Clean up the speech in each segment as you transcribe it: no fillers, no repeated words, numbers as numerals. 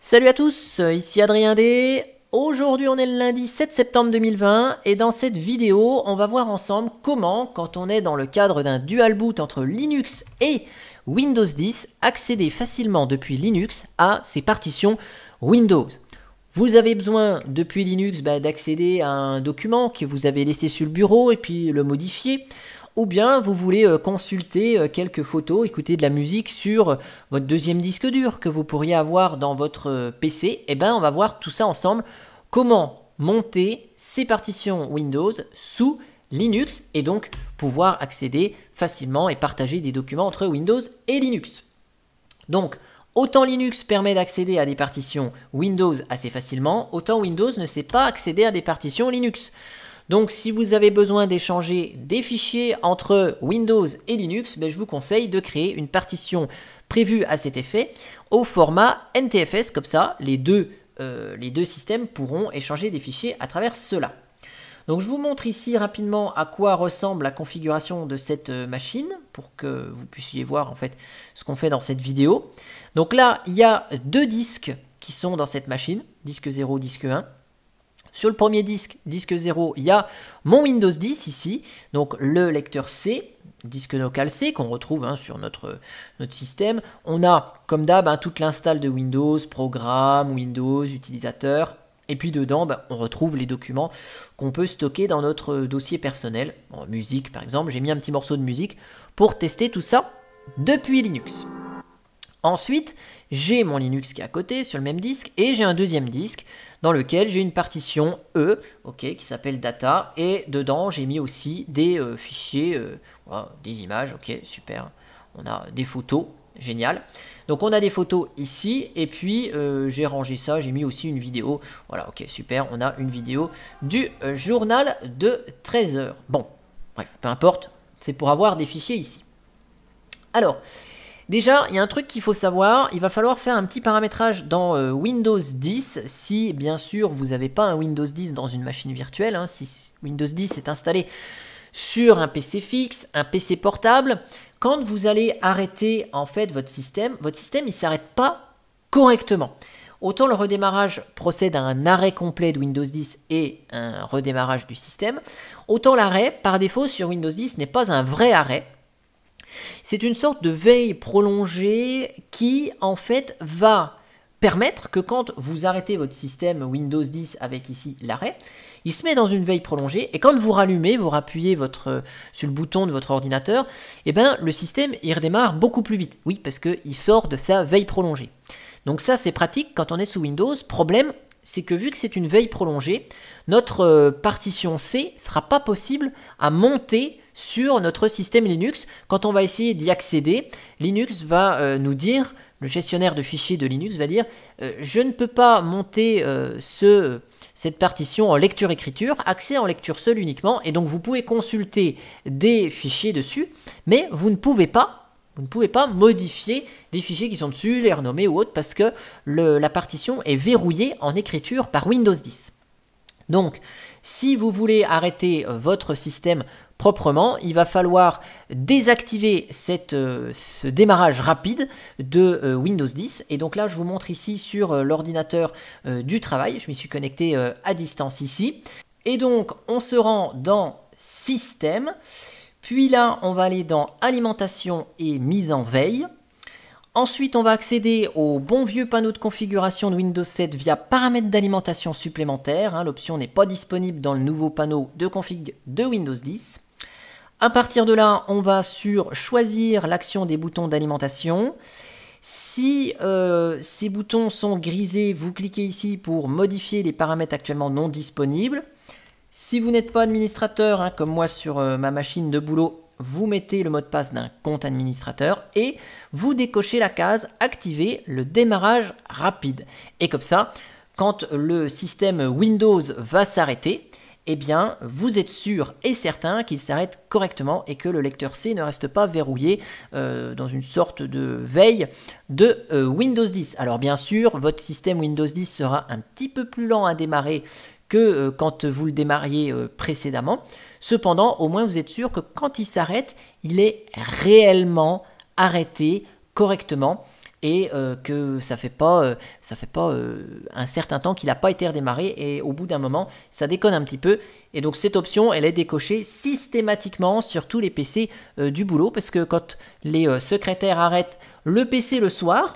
Salut à tous, ici Adrien D. Aujourd'hui on est le lundi 7 septembre 2020 et dans cette vidéo on va voir ensemble comment, quand on est dans le cadre d'un dual boot entre Linux et Windows 10, accéder facilement depuis Linux à ces partitions Windows. Vous avez besoin depuis Linux d'accéder à un document que vous avez laissé sur le bureau et puis le modifier. Ou bien vous voulez consulter quelques photos, écouter de la musique sur votre deuxième disque dur que vous pourriez avoir dans votre PC. Et on va voir tout ça ensemble. Comment monter ces partitions Windows sous Linux et donc pouvoir accéder facilement et partager des documents entre Windows et Linux. Donc, autant Linux permet d'accéder à des partitions Windows assez facilement, autant Windows ne sait pas accéder à des partitions Linux. Donc si vous avez besoin d'échanger des fichiers entre Windows et Linux, je vous conseille de créer une partition prévue à cet effet au format NTFS, comme ça les deux systèmes pourront échanger des fichiers à travers cela. Donc je vous montre ici rapidement à quoi ressemble la configuration de cette machine pour que vous puissiez voir en fait ce qu'on fait dans cette vidéo. Donc là, il y a deux disques qui sont dans cette machine, disque 0, disque 1. Sur le premier disque, disque 0, il y a mon Windows 10 ici, donc le lecteur C, disque local C qu'on retrouve sur notre système. On a comme d'hab toute l'install de Windows, programme, Windows, utilisateur. Et puis dedans, on retrouve les documents qu'on peut stocker dans notre dossier personnel. En musique par exemple, j'ai mis un petit morceau de musique pour tester tout ça depuis Linux. Ensuite, j'ai mon Linux qui est à côté sur le même disque et j'ai un deuxième disque dans lequel j'ai une partition E qui s'appelle Data et dedans j'ai mis aussi des fichiers, des images, super. On a des photos, génial. Donc on a des photos ici et puis j'ai rangé ça, j'ai mis aussi une vidéo. Voilà, super, on a une vidéo du journal de 13 heures. Bon, bref, peu importe, c'est pour avoir des fichiers ici. Alors, déjà, il y a un truc qu'il faut savoir, il va falloir faire un petit paramétrage dans Windows 10 si bien sûr vous n'avez pas un Windows 10 dans une machine virtuelle, si Windows 10 est installé sur un PC fixe, un PC portable, quand vous allez arrêter en fait votre système il ne s'arrête pas correctement. Autant le redémarrage procède à un arrêt complet de Windows 10 et un redémarrage du système, autant l'arrêt par défaut sur Windows 10 n'est pas un vrai arrêt. C'est une sorte de veille prolongée qui, en fait, va permettre que quand vous arrêtez votre système Windows 10 avec ici l'arrêt, il se met dans une veille prolongée et quand vous rallumez, vous rappuyez sur le bouton de votre ordinateur, le système il redémarre beaucoup plus vite. Oui, parce qu'il sort de sa veille prolongée. Donc ça, c'est pratique quand on est sous Windows. Problème, c'est que vu que c'est une veille prolongée, notre partition C ne sera pas possible à monter sur notre système Linux. Quand on va essayer d'y accéder, Linux va nous dire, le gestionnaire de fichiers de Linux va dire je ne peux pas monter cette partition en lecture-écriture, accès en lecture seule uniquement, et donc vous pouvez consulter des fichiers dessus, mais vous ne pouvez pas modifier des fichiers qui sont dessus, les renommer ou autre, parce que la partition est verrouillée en écriture par Windows 10. Donc, si vous voulez arrêter votre système proprement, il va falloir désactiver ce démarrage rapide de Windows 10. Et donc là, je vous montre ici sur l'ordinateur du travail. Je m'y suis connecté à distance ici. Et donc, on se rend dans Système. Puis là, on va aller dans Alimentation et mise en veille. Ensuite, on va accéder au bon vieux panneau de configuration de Windows 7 via paramètres d'alimentation supplémentaires. L'option n'est pas disponible dans le nouveau panneau de config de Windows 10. À partir de là, on va sur choisir l'action des boutons d'alimentation. Si ces boutons sont grisés, vous cliquez ici pour modifier les paramètres actuellement non disponibles. Si vous n'êtes pas administrateur, comme moi sur ma machine de boulot, vous mettez le mot de passe d'un compte administrateur et vous décochez la case « Activer le démarrage rapide ». Et comme ça, quand le système Windows va s'arrêter, vous êtes sûr et certain qu'il s'arrête correctement et que le lecteur C ne reste pas verrouillé dans une sorte de veille de Windows 10. Alors bien sûr, votre système Windows 10 sera un petit peu plus lent à démarrer que quand vous le démarriez précédemment. Cependant, au moins vous êtes sûr que quand il s'arrête, il est réellement arrêté correctement et que ça fait pas un certain temps qu'il n'a pas été redémarré et au bout d'un moment ça déconne un petit peu. Et donc cette option elle est décochée systématiquement sur tous les PC du boulot, parce que quand les secrétaires arrêtent le PC le soir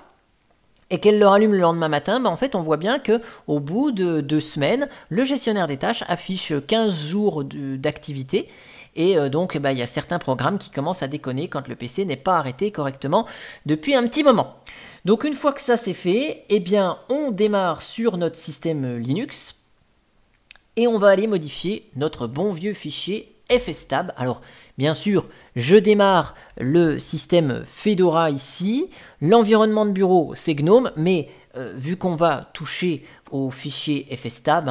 et qu'elle le rallume le lendemain matin, en fait on voit bien que au bout de 2 semaines, le gestionnaire des tâches affiche 15 jours d'activité. Et donc il y a certains programmes qui commencent à déconner quand le PC n'est pas arrêté correctement depuis un petit moment. Donc une fois que ça c'est fait, eh bien on démarre sur notre système Linux et on va aller modifier notre bon vieux fichier fstab. Alors bien sûr, je démarre le système Fedora ici, l'environnement de bureau c'est GNOME, mais vu qu'on va toucher au fichier fstab,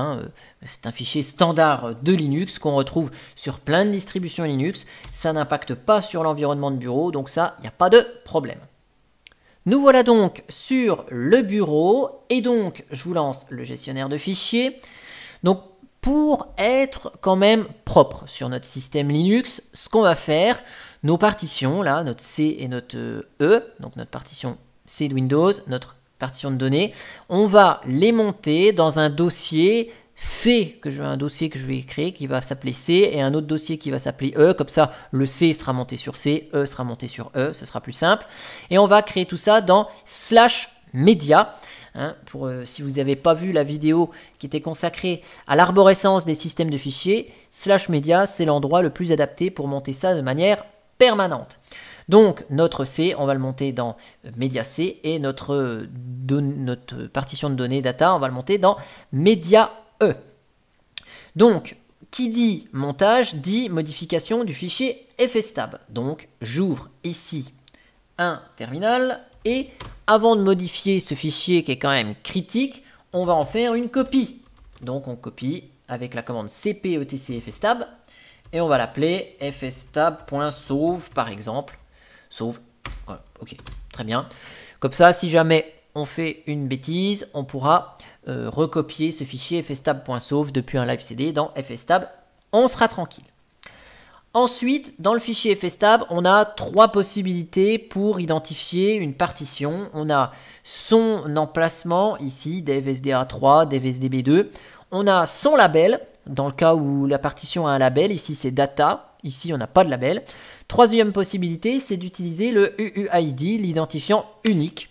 c'est un fichier standard de Linux qu'on retrouve sur plein de distributions Linux, ça n'impacte pas sur l'environnement de bureau, donc ça, il n'y a pas de problème. Nous voilà donc sur le bureau, et donc je vous lance le gestionnaire de fichiers. Donc pour être quand même propre sur notre système Linux, ce qu'on va faire, nos partitions, là, notre C et notre E, donc notre partition C de Windows, notre partition de données, on va les monter dans un dossier C, un dossier que je vais créer qui va s'appeler C, et un autre dossier qui va s'appeler E, comme ça le C sera monté sur C, E sera monté sur E, ce sera plus simple. Et on va créer tout ça dans /media. Si vous n'avez pas vu la vidéo qui était consacrée à l'arborescence des systèmes de fichiers, /media c'est l'endroit le plus adapté pour monter ça de manière permanente. Donc notre C, on va le monter dans Media C, et notre partition de données data, on va le monter dans Media E. Donc, qui dit montage, dit modification du fichier fstab. Donc, j'ouvre ici un terminal, et avant de modifier ce fichier qui est quand même critique, on va en faire une copie. Donc, on copie avec la commande cp/etc fstab, et on va l'appeler fstab.sauve par exemple. Sauve, voilà, ok, très bien. Comme ça, si jamais on fait une bêtise, on pourra recopier ce fichier fstab.sauve depuis un live CD dans fstab, on sera tranquille. Ensuite, dans le fichier fstab, on a 3 possibilités pour identifier une partition. On a son emplacement, ici, devsda3, devsdb2. On a son label, dans le cas où la partition a un label, ici c'est data, ici on n'a pas de label. Troisième possibilité, c'est d'utiliser le UUID, l'identifiant unique.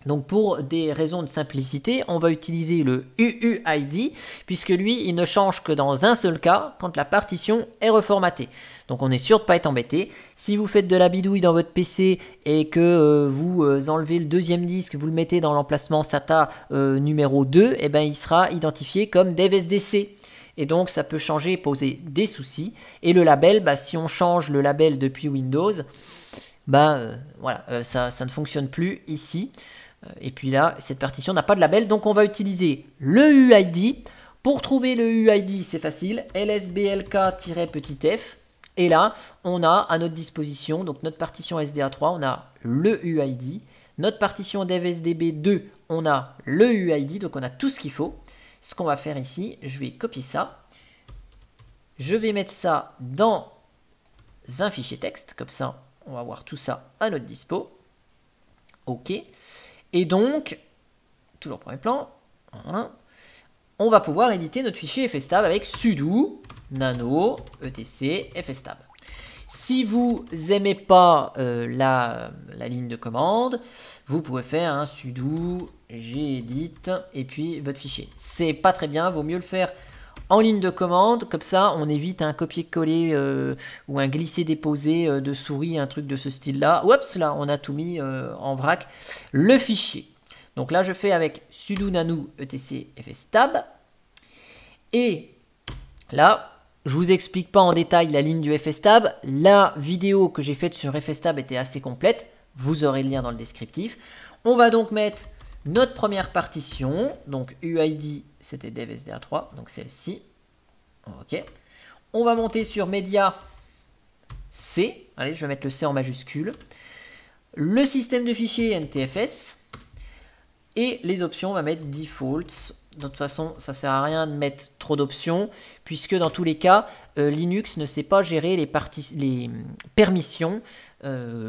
Donc pour des raisons de simplicité, on va utiliser le UUID, puisque lui, il ne change que dans un seul cas, quand la partition est reformatée. Donc on est sûr de ne pas être embêté. Si vous faites de la bidouille dans votre PC et que vous enlevez le deuxième disque, vous le mettez dans l'emplacement SATA numéro 2, eh ben, il sera identifié comme devsdc. Et donc ça peut changer et poser des soucis. Et le label, si on change le label depuis Windows, voilà, ça ne fonctionne plus ici. Et puis là, cette partition n'a pas de label, donc on va utiliser le UUID. Pour trouver le UUID, c'est facile, lsblk-f. Et là, on a à notre disposition, donc notre partition SDA3, on a le UUID. Notre partition devsdb2, on a le UUID, donc on a tout ce qu'il faut. Ce qu'on va faire ici, je vais copier ça. Je vais mettre ça dans un fichier texte, comme ça, on va avoir tout ça à notre dispo. OK. Et donc, toujours premier plan, voilà, on va pouvoir éditer notre fichier fstab avec sudo nano etc fstab. Si vous n'aimez pas la ligne de commande, vous pouvez faire un sudo gedit et puis votre fichier. C'est pas très bien, vaut mieux le faire en ligne de commande, comme ça on évite un copier-coller ou un glisser-déposer de souris, un truc de ce style-là. Oups, là on a tout mis en vrac, le fichier. Donc là je fais avec sudo nano etc fstab. Et là, je vous explique pas en détail la ligne du fstab. La vidéo que j'ai faite sur fstab était assez complète. Vous aurez le lien dans le descriptif. On va donc mettre notre première partition. Donc UID, c'était devsda3, donc celle-ci. OK. On va monter sur Media C. Allez, je vais mettre le C en majuscule. Le système de fichiers NTFS. Et les options, on va mettre Defaults. De toute façon, ça ne sert à rien de mettre trop d'options, puisque dans tous les cas, Linux ne sait pas gérer les permissions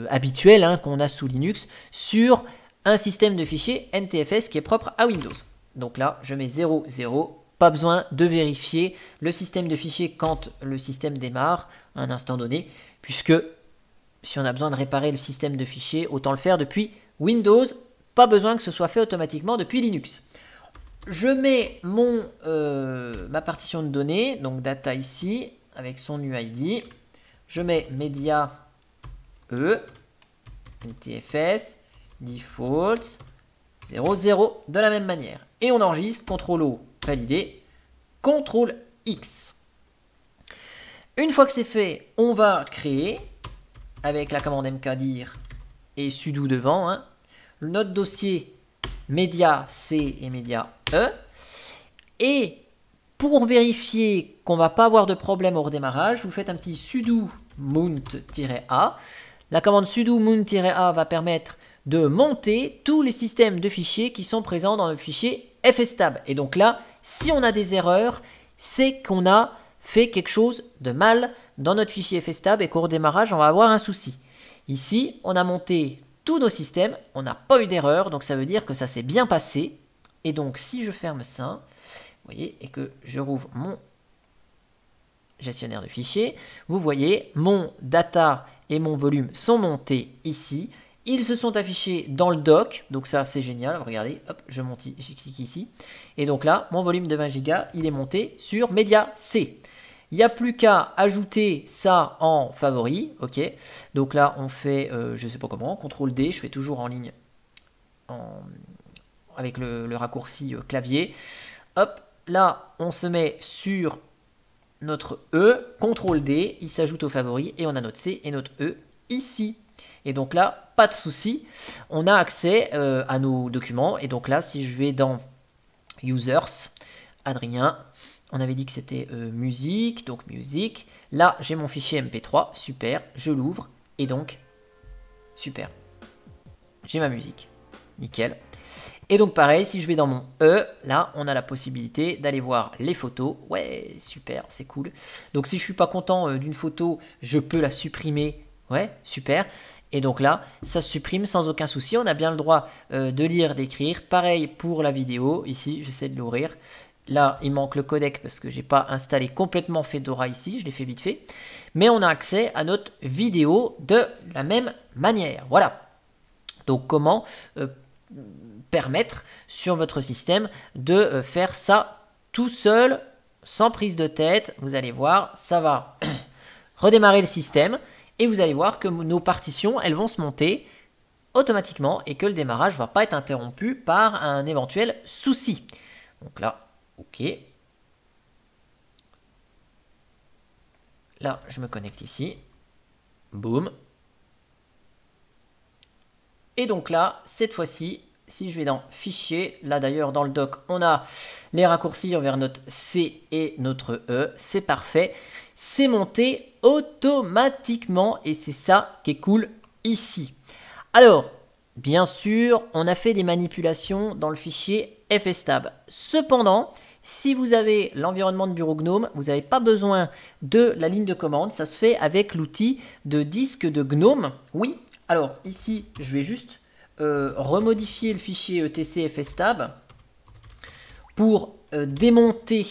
habituelles qu'on a sous Linux sur un système de fichiers NTFS qui est propre à Windows. Donc là, je mets 0, 0. Pas besoin de vérifier le système de fichiers quand le système démarre à un instant donné, puisque si on a besoin de réparer le système de fichiers, autant le faire depuis Windows. Pas besoin que ce soit fait automatiquement depuis Linux. Je mets ma partition de données, donc data ici, avec son UID. Je mets media E, NTFS, defaults, 0, 0, de la même manière. Et on enregistre, CTRL-O, validé, CTRL-X. Une fois que c'est fait, on va créer, avec la commande mkdir et sudo devant, notre dossier media C et media E. Et pour vérifier qu'on ne va pas avoir de problème au redémarrage, vous faites un petit sudo mount-a. La commande sudo mount-a va permettre de monter tous les systèmes de fichiers qui sont présents dans le fichier fstab. Et donc là, si on a des erreurs, c'est qu'on a fait quelque chose de mal dans notre fichier fstab et qu'au redémarrage, on va avoir un souci. Ici, on a monté tous nos systèmes, on n'a pas eu d'erreur, donc ça veut dire que ça s'est bien passé. Et donc, si je ferme ça, vous voyez, et que je rouvre mon gestionnaire de fichiers, vous voyez, mon data et mon volume sont montés ici. Ils se sont affichés dans le doc, donc ça c'est génial, regardez, hop, je clique ici. Et donc là, mon volume de 20 Go, il est monté sur Media C. Il n'y a plus qu'à ajouter ça en favori, ok. Donc là, on fait, je ne sais pas comment, CTRL D, je fais toujours en ligne avec le raccourci clavier. Hop, là, on se met sur notre E, CTRL D, il s'ajoute au favori et on a notre C et notre E ici. Et donc là, pas de souci, on a accès à nos documents. Et donc là, si je vais dans Users, Adrien, on avait dit que c'était musique, donc musique. Là, j'ai mon fichier MP3, super, je l'ouvre, et donc, super, j'ai ma musique, nickel. Et donc pareil, si je vais dans mon E, là, on a la possibilité d'aller voir les photos. Ouais, super, c'est cool. Donc si je suis pas content d'une photo, je peux la supprimer. Ouais, super. Et donc là, ça se supprime sans aucun souci. On a bien le droit de lire, d'écrire. Pareil pour la vidéo. Ici, j'essaie de l'ouvrir. Là, il manque le codec parce que j'ai pas installé complètement Fedora ici. Je l'ai fait vite fait. Mais on a accès à notre vidéo de la même manière. Voilà. Donc comment permettre sur votre système de faire ça tout seul, sans prise de tête. Vous allez voir, ça va redémarrer le système. Et vous allez voir que nos partitions, elles vont se monter automatiquement et que le démarrage ne va pas être interrompu par un éventuel souci. Donc là, ok. Là, je me connecte ici. Boum. Et donc là, cette fois-ci, si je vais dans Fichier, là d'ailleurs dans le doc, on a les raccourcis vers notre C et notre E. C'est parfait. C'est monté automatiquement et c'est ça qui est cool ici. Alors, bien sûr, on a fait des manipulations dans le fichier fstab. Cependant, si vous avez l'environnement de bureau GNOME, vous n'avez pas besoin de la ligne de commande. Ça se fait avec l'outil de disque de GNOME. Oui, alors ici, je vais juste remodifier le fichier etc fstab pour démonter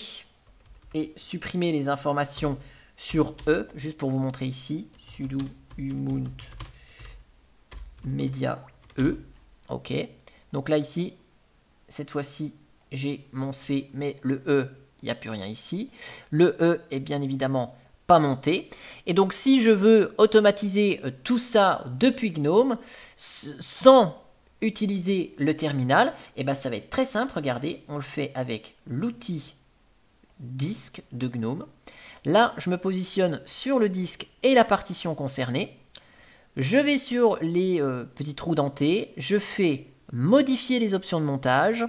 et supprimer les informations sur E, juste pour vous montrer ici, sudo umount media E, ok. Donc là ici, cette fois-ci, j'ai mon C, mais le E, il n'y a plus rien ici. Le E est bien évidemment pas monté. Et donc si je veux automatiser tout ça depuis GNOME, sans utiliser le terminal, et ben ça va être très simple, regardez, on le fait avec l'outil disque de GNOME. Là, je me positionne sur le disque et la partition concernée. Je vais sur les petits trous dentés. Je fais modifier les options de montage.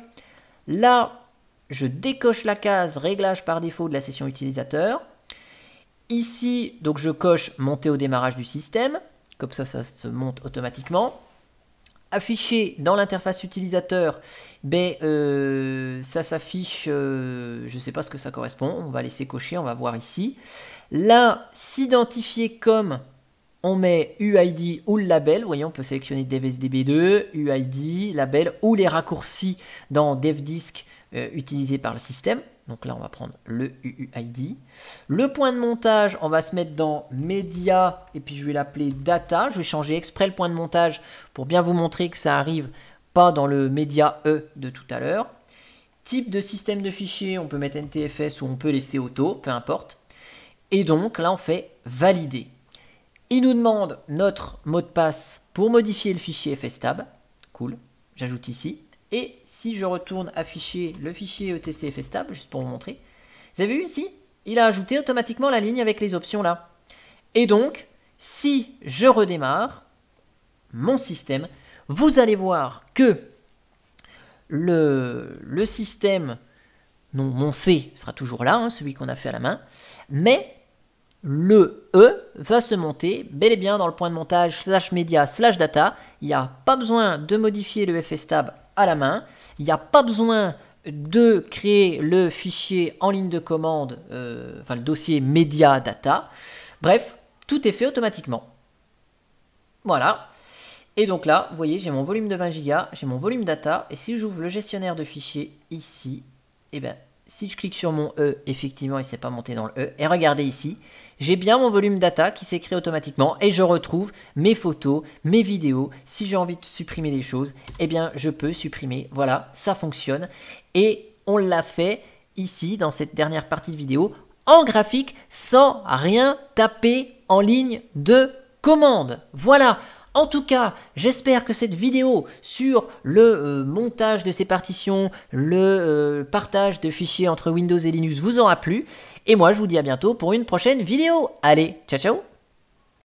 Là, je décoche la case réglage par défaut de la session utilisateur. Ici, donc je coche monter au démarrage du système. Comme ça, ça se monte automatiquement. Affiché dans l'interface utilisateur, ça s'affiche, je ne sais pas ce que ça correspond, on va laisser cocher, on va voir ici. Là, s'identifier comme, on met UID ou le label. Vous voyez, on peut sélectionner DevSDB2, UID, label ou les raccourcis dans DevDisk utilisés par le système. Donc là, on va prendre le UUID. Le point de montage, on va se mettre dans Media et puis je vais l'appeler Data. Je vais changer exprès le point de montage pour bien vous montrer que ça arrive pas dans le Media E de tout à l'heure. Type de système de fichier, on peut mettre NTFS ou on peut laisser auto, peu importe. Et donc là, on fait valider. Il nous demande notre mot de passe pour modifier le fichier fstab. Cool, j'ajoute ici. Et si je retourne afficher le fichier etc fstab, juste pour vous montrer, vous avez vu ici, il a ajouté automatiquement la ligne avec les options là. Et donc, si je redémarre mon système, vous allez voir que le système, non, mon C sera toujours là, hein, celui qu'on a fait à la main, mais le E va se monter bel et bien dans le point de montage /media/data. Il n'y a pas besoin de modifier le fstab à la main. Il n'y a pas besoin de créer le fichier en ligne de commande, enfin le dossier media data. Bref, tout est fait automatiquement. Voilà. Et donc là, vous voyez, j'ai mon volume de 20 Go, j'ai mon volume data. Et si j'ouvre le gestionnaire de fichiers ici, et bien, si je clique sur mon E, effectivement, il ne s'est pas monté dans le E. Et regardez ici, j'ai bien mon volume data qui s'est créé automatiquement et je retrouve mes photos, mes vidéos. Si j'ai envie de supprimer des choses, eh bien, je peux supprimer. Voilà, ça fonctionne. Et on l'a fait ici, dans cette dernière partie de vidéo, en graphique, sans rien taper en ligne de commande. Voilà. En tout cas, j'espère que cette vidéo sur le montage de ces partitions, le partage de fichiers entre Windows et Linux vous aura plu. Et moi, je vous dis à bientôt pour une prochaine vidéo. Allez, ciao ciao!